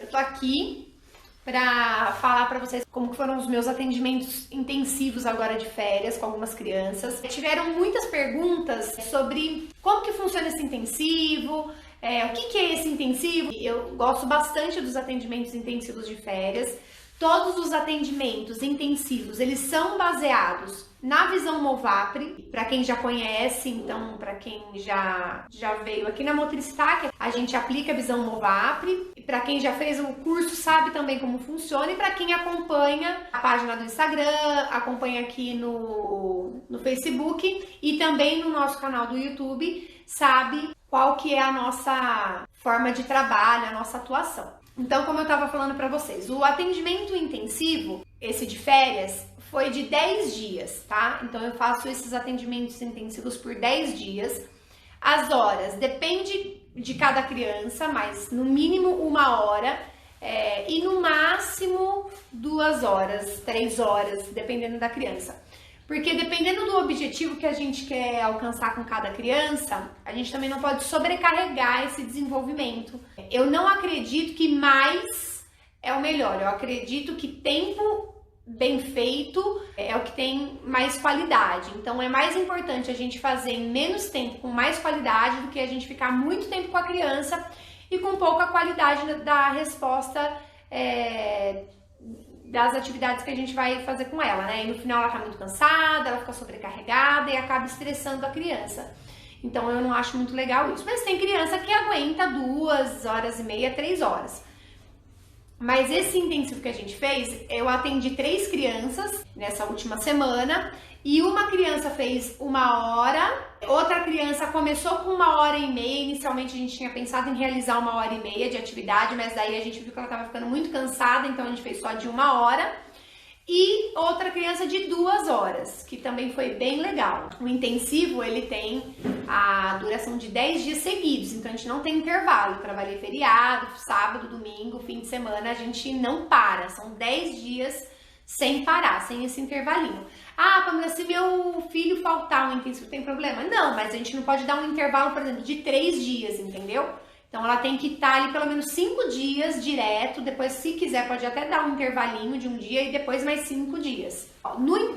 tô aqui para falar para vocês como foram os meus atendimentos intensivos agora de férias com algumas crianças. Tiveram muitas perguntas sobre como que funciona esse intensivo, o que é esse intensivo. Eu gosto bastante dos atendimentos intensivos de férias. Todos os atendimentos intensivos, eles são baseados na visão Movapre. Para quem já conhece, então, para quem já veio aqui na Motricitar, a gente aplica a visão Movapre. Para quem já fez o curso, sabe também como funciona. E para quem acompanha a página do Instagram, acompanha aqui no Facebook e também no nosso canal do YouTube, sabe qual que é a nossa forma de trabalho, a nossa atuação. Então, como eu estava falando para vocês, o atendimento intensivo, esse de férias, foi de 10 dias, tá? Então, eu faço esses atendimentos intensivos por 10 dias. As horas, depende de cada criança, mas no mínimo 1 hora e no máximo 2 horas, 3 horas, dependendo da criança. Porque dependendo do objetivo que a gente quer alcançar com cada criança, a gente também não pode sobrecarregar esse desenvolvimento. Eu não acredito que mais é o melhor. Eu acredito que tempo bem feito é o que tem mais qualidade. Então é mais importante a gente fazer em menos tempo com mais qualidade do que a gente ficar muito tempo com a criança e com pouca qualidade da resposta das atividades que a gente vai fazer com ela, né? E no final ela tá muito cansada, ela fica sobrecarregada e acaba estressando a criança. Então eu não acho muito legal isso. Mas tem criança que aguenta 2 horas e meia, 3 horas. Mas esse intensivo que a gente fez, eu atendi 3 crianças nessa última semana e uma criança fez 1 hora, outra criança começou com 1 hora e meia. Inicialmente a gente tinha pensado em realizar 1 hora e meia de atividade, mas daí a gente viu que ela estava ficando muito cansada, então a gente fez só de 1 hora. E outra criança de 2 horas, que também foi bem legal. O intensivo, ele tem a duração de 10 dias seguidos, então a gente não tem intervalo. Eu trabalhei feriado, sábado, domingo, fim de semana, a gente não para. São 10 dias sem parar, sem esse intervalinho. Ah, Pamela, se meu filho faltar um intensivo, tem problema? Não, mas a gente não pode dar um intervalo, por exemplo, de 3 dias, entendeu? Então, ela tem que estar ali pelo menos 5 dias direto, depois, se quiser, pode até dar um intervalinho de 1 dia e depois mais 5 dias.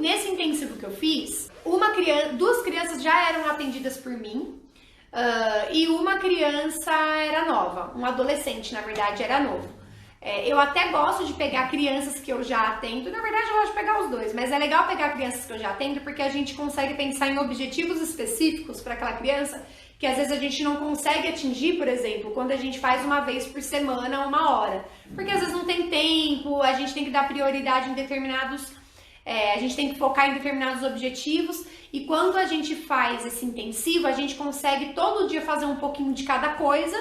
Nesse intensivo que eu fiz, 2 crianças já eram atendidas por mim e uma criança era nova, um adolescente, na verdade, era novo. Eu até gosto de pegar crianças que eu já atendo, na verdade eu gosto de pegar os dois, mas é legal pegar crianças que eu já atendo porque a gente consegue pensar em objetivos específicos para aquela criança que às vezes a gente não consegue atingir, por exemplo, quando a gente faz uma vez por semana, 1 hora. Porque às vezes não tem tempo, a gente tem que dar prioridade em determinados... a gente tem que focar em determinados objetivos. E quando a gente faz esse intensivo, a gente consegue todo dia fazer um pouquinho de cada coisa,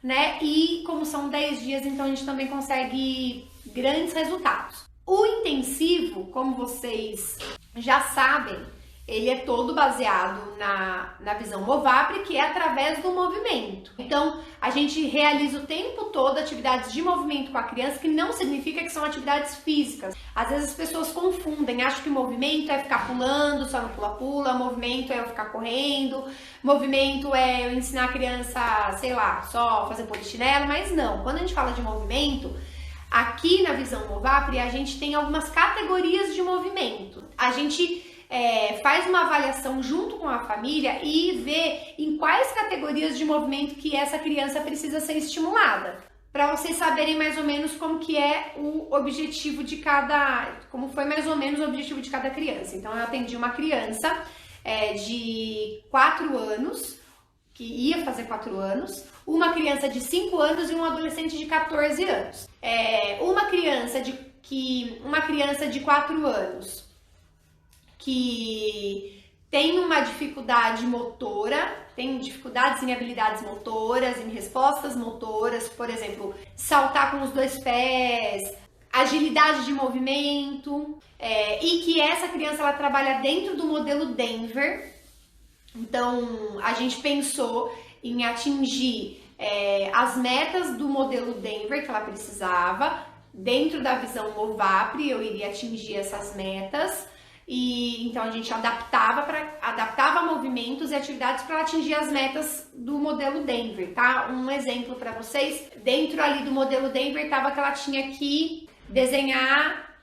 né? E como são 10 dias, então a gente também consegue grandes resultados. O intensivo, como vocês já sabem, ele é todo baseado na visão Movapre, que é através do movimento. Então, a gente realiza o tempo todo atividades de movimento com a criança, que não significa que são atividades físicas. Às vezes as pessoas confundem, acham que movimento é ficar pulando, só no pula-pula, movimento é eu ficar correndo, movimento é eu ensinar a criança, sei lá, só fazer polichinelo, mas não. Quando a gente fala de movimento, aqui na visão Movapre, a gente tem algumas categorias de movimento. A gente faz uma avaliação junto com a família e vê em quais categorias de movimento que essa criança precisa ser estimulada, para vocês saberem mais ou menos como que é o objetivo de como foi mais ou menos o objetivo de cada criança. Então eu atendi uma criança de 4 anos, que ia fazer 4 anos, uma criança de 5 anos e um adolescente de 14 anos. Uma criança de 4 anos que tem uma dificuldade motora, tem dificuldades em habilidades motoras, em respostas motoras, por exemplo, saltar com os 2 pés, agilidade de movimento, e que essa criança ela trabalha dentro do modelo Denver. Então, a gente pensou em atingir as metas do modelo Denver que ela precisava. Dentro da visão Movapre, eu iria atingir essas metas. E então a gente adaptava movimentos e atividades para atingir as metas do modelo Denver, tá? Um exemplo para vocês, dentro ali do modelo Denver tava que ela tinha que desenhar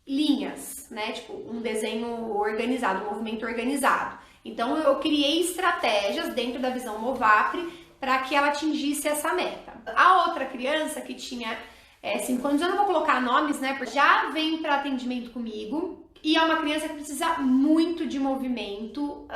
linhas, né? Tipo, um desenho organizado, um movimento organizado. Então eu criei estratégias dentro da visão Movapre para que ela atingisse essa meta. A outra criança que tinha 5 anos, eu não vou colocar nomes, né? Porque já vem para atendimento comigo. E é uma criança que precisa muito de movimento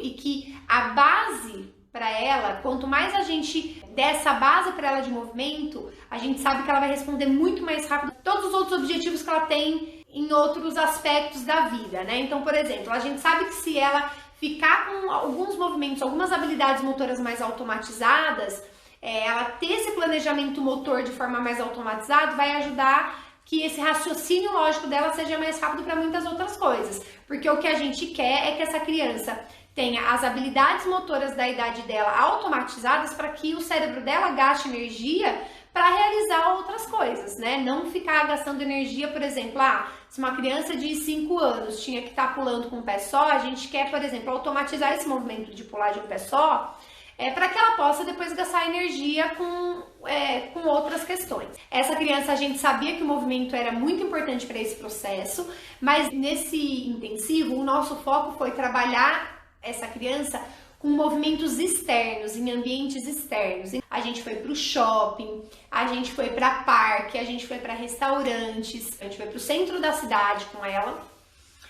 e que a base para ela, quanto mais a gente der essa base para ela de movimento, a gente sabe que ela vai responder muito mais rápido todos os outros objetivos que ela tem em outros aspectos da vida, né? Então, por exemplo, a gente sabe que se ela ficar com alguns movimentos, algumas habilidades motoras mais automatizadas, ela ter esse planejamento motor de forma mais automatizada vai ajudar que esse raciocínio lógico dela seja mais rápido para muitas outras coisas. Porque o que a gente quer é que essa criança tenha as habilidades motoras da idade dela automatizadas para que o cérebro dela gaste energia para realizar outras coisas, né? Não ficar gastando energia, por exemplo, se uma criança de 5 anos tinha que estar pulando com um pé só, a gente quer, por exemplo, automatizar esse movimento de pular de um pé só, para que ela possa depois gastar energia com outras questões. Essa criança, a gente sabia que o movimento era muito importante para esse processo, mas nesse intensivo, o nosso foco foi trabalhar essa criança com movimentos externos, em ambientes externos. A gente foi para o shopping, a gente foi para parque, a gente foi para restaurantes, a gente foi para o centro da cidade com ela.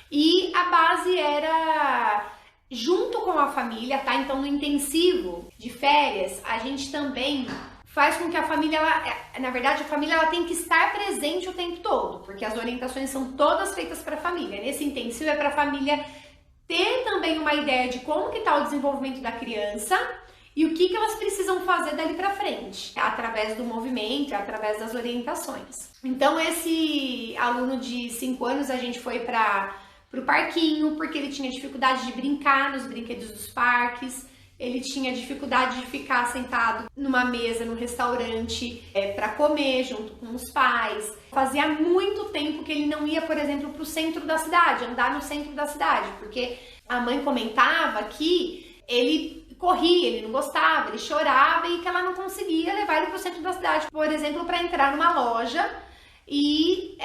E a base era junto com a família, tá? Então, no intensivo de férias, a gente também faz com que a família, na verdade, a família ela tem que estar presente o tempo todo, porque as orientações são todas feitas para a família. Nesse intensivo é para a família ter também uma ideia de como que tá o desenvolvimento da criança e o que elas precisam fazer dali para frente, através do movimento, através das orientações. Então, esse aluno de 5 anos, a gente foi para o parquinho, porque ele tinha dificuldade de brincar nos brinquedos dos parques, ele tinha dificuldade de ficar sentado numa mesa no restaurante para comer junto com os pais. Fazia muito tempo que ele não ia, por exemplo, para o centro da cidade, andar no centro da cidade, porque a mãe comentava que ele corria, ele não gostava, ele chorava e que ela não conseguia levar ele para o centro da cidade, por exemplo, para entrar numa loja e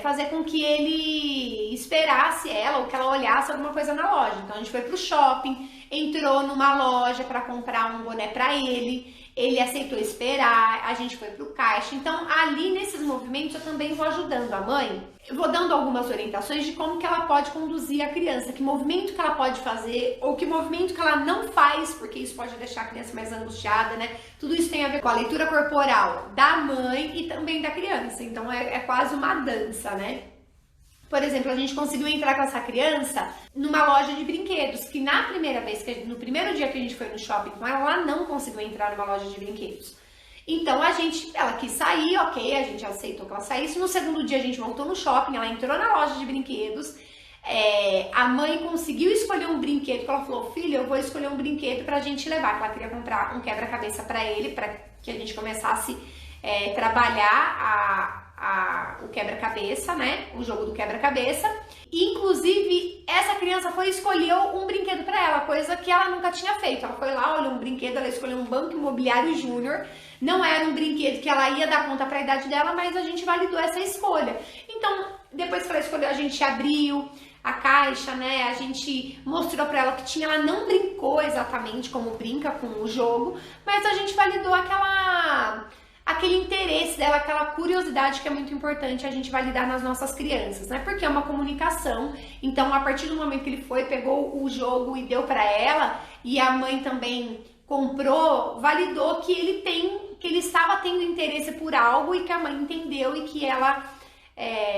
fazer com que ele esperasse ela ou que ela olhasse alguma coisa na loja. Então a gente foi pro shopping, entrou numa loja para comprar um boné para ele aceitou esperar, a gente foi pro caixa. Então ali nesses movimentos eu também vou ajudando a mãe, eu vou dando algumas orientações de como que ela pode conduzir a criança, que movimento que ela pode fazer ou que movimento que ela não faz, porque isso pode deixar a criança mais angustiada, né? Tudo isso tem a ver com a leitura corporal da mãe e também da criança, então é quase uma dança, né? Por exemplo, a gente conseguiu entrar com essa criança numa loja de brinquedos, que na primeira vez, no primeiro dia que a gente foi no shopping com ela, ela não conseguiu entrar numa loja de brinquedos. Então ela quis sair, ok, a gente aceitou que ela saísse. No segundo dia a gente voltou no shopping, ela entrou na loja de brinquedos. A mãe conseguiu escolher um brinquedo, que ela falou, filha, eu vou escolher um brinquedo pra gente levar, que ela queria comprar um quebra-cabeça pra ele, pra que a gente começasse a trabalhar o quebra-cabeça, né? O jogo do quebra-cabeça. Inclusive, essa criança escolheu um brinquedo para ela, coisa que ela nunca tinha feito. Ela foi lá, olhou um brinquedo, ela escolheu um Banco Imobiliário Júnior. Não era um brinquedo que ela ia dar conta para a idade dela, mas a gente validou essa escolha. Então, depois que ela escolheu, a gente abriu a caixa, né? A gente mostrou para ela que ela não brincou exatamente como brinca com o jogo, mas a gente validou aquele interesse dela, aquela curiosidade que é muito importante a gente validar nas nossas crianças, né? Porque é uma comunicação. Então, a partir do momento que ele pegou o jogo e deu para ela, e a mãe também comprou, validou que ele estava tendo interesse por algo e que a mãe entendeu e que ela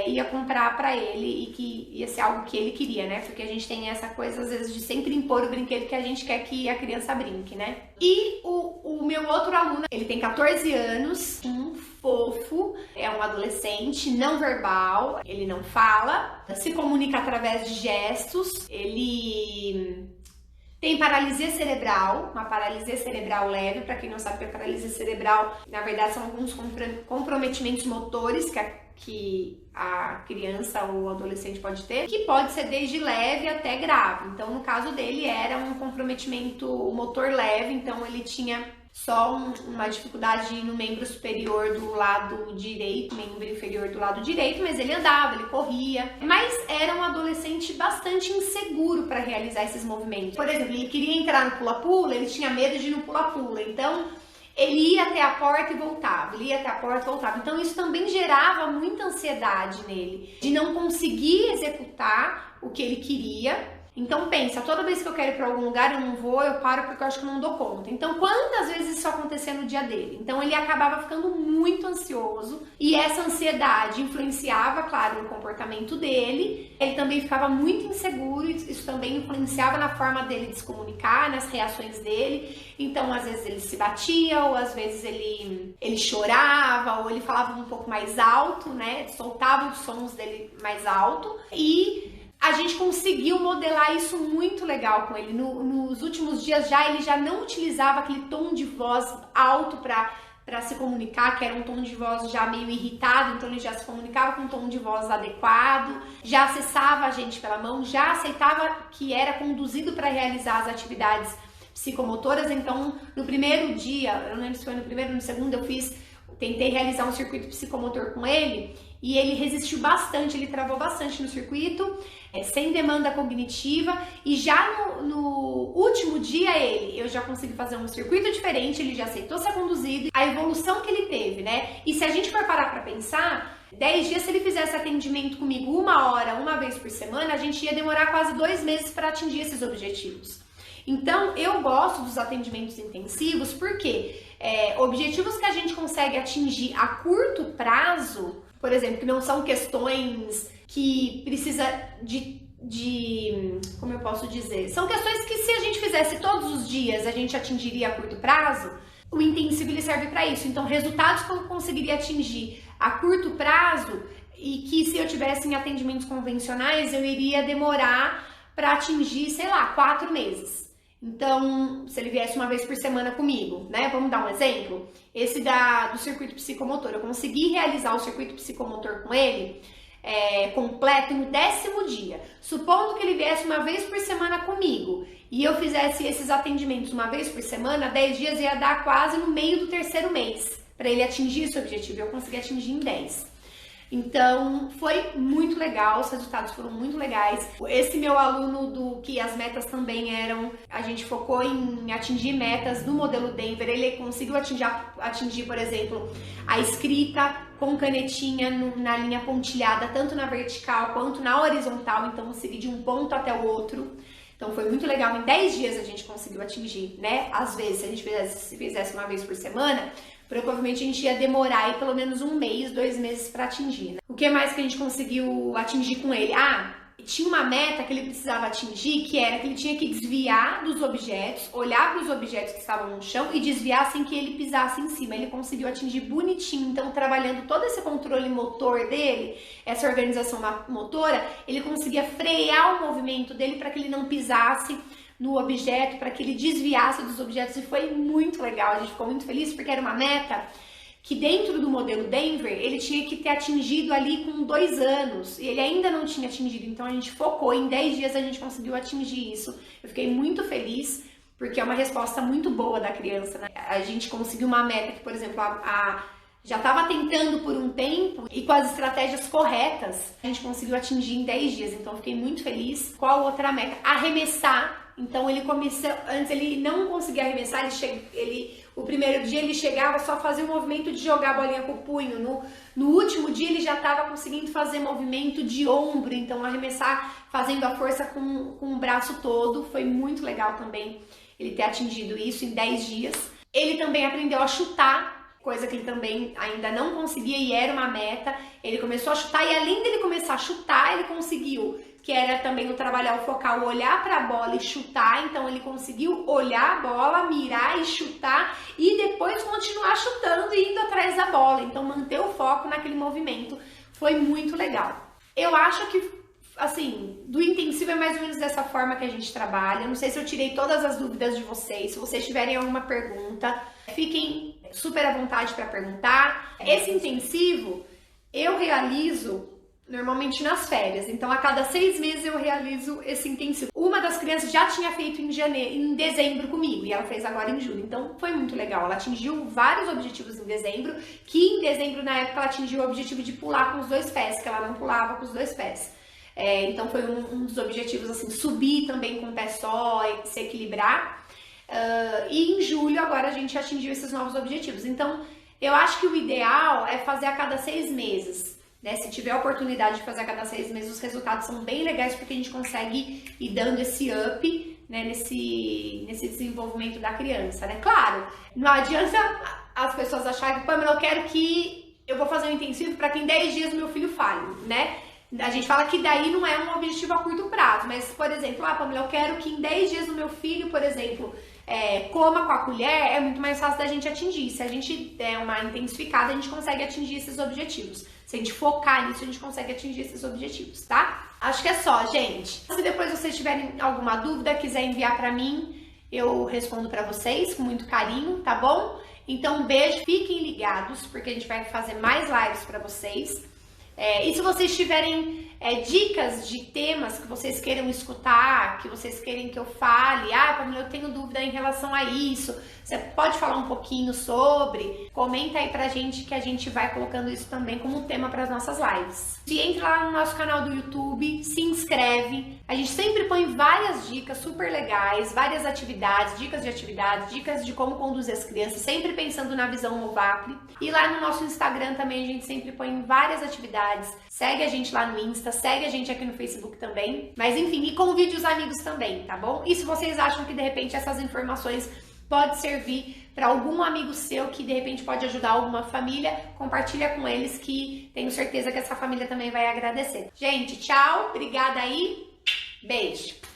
ia comprar para ele e que ia ser algo que ele queria, né? Porque a gente tem essa coisa, às vezes, de sempre impor o brinquedo que a gente quer que a criança brinque, né? E o meu outro aluno, ele tem 14 anos, um fofo, é um adolescente não verbal, ele não fala, se comunica através de gestos, ele tem paralisia cerebral, uma paralisia cerebral leve. Para quem não sabe o que é paralisia cerebral, na verdade são alguns comprometimentos motores que que a criança ou o adolescente pode ter, que pode ser desde leve até grave. Então, no caso dele, era um comprometimento motor leve, então ele tinha só uma dificuldade no membro superior do lado direito, membro inferior do lado direito, mas ele andava, ele corria. Mas era um adolescente bastante inseguro para realizar esses movimentos. Por exemplo, ele queria entrar no pula-pula, ele tinha medo de ir no pula-pula, então ele ia até a porta e voltava, ele ia até a porta e voltava. Então isso também gerava muita ansiedade nele, de não conseguir executar o que ele queria. Então pensa, toda vez que eu quero ir para algum lugar eu não vou, eu paro porque eu acho que eu não dou conta. Então quantas vezes isso acontecia no dia dele? Então ele acabava ficando muito ansioso e essa ansiedade influenciava, claro, no comportamento dele. Ele também ficava muito inseguro, isso também influenciava na forma dele de se comunicar, nas reações dele. Então às vezes ele se batia, ou às vezes ele chorava, ou ele falava um pouco mais alto, né? Soltava os sons dele mais alto e a gente conseguiu modelar isso muito legal com ele. Nos últimos dias ele já não utilizava aquele tom de voz alto para se comunicar, que era um tom de voz já meio irritado, então ele já se comunicava com um tom de voz adequado, já acessava a gente pela mão, já aceitava que era conduzido para realizar as atividades psicomotoras. Então, no primeiro dia, eu não lembro se foi no primeiro ou no segundo, tentei realizar um circuito psicomotor com ele e ele resistiu bastante, ele travou bastante no circuito, sem demanda cognitiva, e já no último dia eu já consegui fazer um circuito diferente, ele já aceitou ser conduzido, a evolução que ele teve, né? E se a gente for parar para pensar, 10 dias, se ele fizesse atendimento comigo 1 hora, uma vez por semana, a gente ia demorar quase 2 meses para atingir esses objetivos. Então, eu gosto dos atendimentos intensivos porque objetivos que a gente consegue atingir a curto prazo, por exemplo, que não são questões que precisa como eu posso dizer? São questões que se a gente fizesse todos os dias, a gente atingiria a curto prazo. O intensivo ele serve para isso. Então, resultados que eu conseguiria atingir a curto prazo e que se eu tivesse em atendimentos convencionais, eu iria demorar para atingir, sei lá, 4 meses. Então, se ele viesse uma vez por semana comigo, né? Vamos dar um exemplo? Esse do circuito psicomotor. Eu consegui realizar o circuito psicomotor com ele completo no 10º dia. Supondo que ele viesse uma vez por semana comigo e eu fizesse esses atendimentos uma vez por semana, 10 dias ia dar quase no meio do 3º mês para ele atingir esse objetivo. Eu consegui atingir em 10. Então, foi muito legal, os resultados foram muito legais. Esse meu aluno que as metas também a gente focou em atingir metas no modelo Denver, ele conseguiu atingir, por exemplo, a escrita com canetinha na linha pontilhada, tanto na vertical quanto na horizontal, então seguir de um ponto até o outro. Então foi muito legal, em 10 dias a gente conseguiu atingir, né? Às vezes, se a gente fizesse uma vez por semana, provavelmente a gente ia demorar aí pelo menos 1 mês, 2 meses para atingir, né? O que mais que a gente conseguiu atingir com ele? Tinha uma meta que ele precisava atingir, que era que ele tinha que desviar dos objetos, olhar para os objetos que estavam no chão e desviar sem que ele pisasse em cima. Ele conseguiu atingir bonitinho, então trabalhando todo esse controle motor dele, essa organização motora, ele conseguia frear o movimento dele para que ele não pisasse no objeto, para que ele desviasse dos objetos, e foi muito legal. A gente ficou muito feliz porque era uma meta que dentro do modelo Denver, ele tinha que ter atingido ali com 2 anos, e ele ainda não tinha atingido, então a gente focou, em 10 dias a gente conseguiu atingir isso. Eu fiquei muito feliz, porque é uma resposta muito boa da criança, né? A gente conseguiu uma meta que, por exemplo, já estava tentando por um tempo, e com as estratégias corretas, a gente conseguiu atingir em 10 dias, então eu fiquei muito feliz. Qual outra meta? Arremessar. Então ele começou, antes ele não conseguia arremessar, o primeiro dia ele chegava só a fazer o movimento de jogar a bolinha com o punho. No último dia ele já estava conseguindo fazer movimento de ombro, então arremessar fazendo a força com o braço todo. Foi muito legal também ele ter atingido isso em 10 dias. Ele também aprendeu a chutar, coisa que ele também ainda não conseguia e era uma meta. Ele começou a chutar e além dele começar a chutar, ele conseguiu, que era também o trabalhar o focal, olhar para a bola e chutar. Então ele conseguiu olhar a bola, mirar e chutar e depois continuar chutando e indo atrás da bola. Então manter o foco naquele movimento foi muito legal. Eu acho que, assim, do intensivo é mais ou menos dessa forma que a gente trabalha. Não sei se eu tirei todas as dúvidas de vocês. Se vocês tiverem alguma pergunta, fiquem super à vontade para perguntar. Esse intensivo, Eu realizo normalmente nas férias, então a cada 6 meses eu realizo esse intensivo. Uma das crianças já tinha feito em dezembro comigo e ela fez agora em julho, então foi muito legal. Ela atingiu vários objetivos em dezembro, que em dezembro na época ela atingiu o objetivo de pular com os 2 pés, que ela não pulava com os 2 pés. Então foi um dos objetivos, assim, subir também com o pé só, se equilibrar. E em julho agora a gente atingiu esses novos objetivos. Então eu acho que o ideal é fazer a cada 6 meses. Né? Se tiver a oportunidade de fazer a cada 6 meses, os resultados são bem legais porque a gente consegue ir dando esse up, né, nesse desenvolvimento da criança, né? Claro, não adianta as pessoas acharem que, Pamela, eu quero que eu vou fazer um intensivo para que em 10 dias meu filho fale, né? A gente fala que daí não é um objetivo a curto prazo, mas, por exemplo, Pamela, eu quero que em 10 dias o meu filho, por exemplo, coma com a colher, é muito mais fácil da gente atingir. Se a gente der uma intensificada, a gente consegue atingir esses objetivos. Se a gente focar nisso, a gente consegue atingir esses objetivos, tá? Acho que é só, gente. Se depois vocês tiverem alguma dúvida, quiser enviar pra mim, eu respondo pra vocês com muito carinho, tá bom? Então, um beijo, fiquem ligados, porque a gente vai fazer mais lives pra vocês. E se vocês tiverem dicas de temas que vocês queiram escutar, que vocês querem que eu fale, Pamela, eu tenho dúvida em relação a isso, você pode falar um pouquinho sobre? Comenta aí pra gente que a gente vai colocando isso também como tema para as nossas lives. E entra lá no nosso canal do YouTube, se inscreve. A gente sempre põe várias dicas super legais, várias atividades, dicas de como conduzir as crianças, sempre pensando na visão Movapli. E lá no nosso Instagram também a gente sempre põe várias atividades. Segue a gente lá no Insta, segue a gente aqui no Facebook também. Mas enfim, e convide os amigos também, tá bom? E se vocês acham que de repente essas informações pode servir para algum amigo seu que de repente pode ajudar alguma família, compartilha com eles que tenho certeza que essa família também vai agradecer. Gente, tchau, obrigada aí, beijo!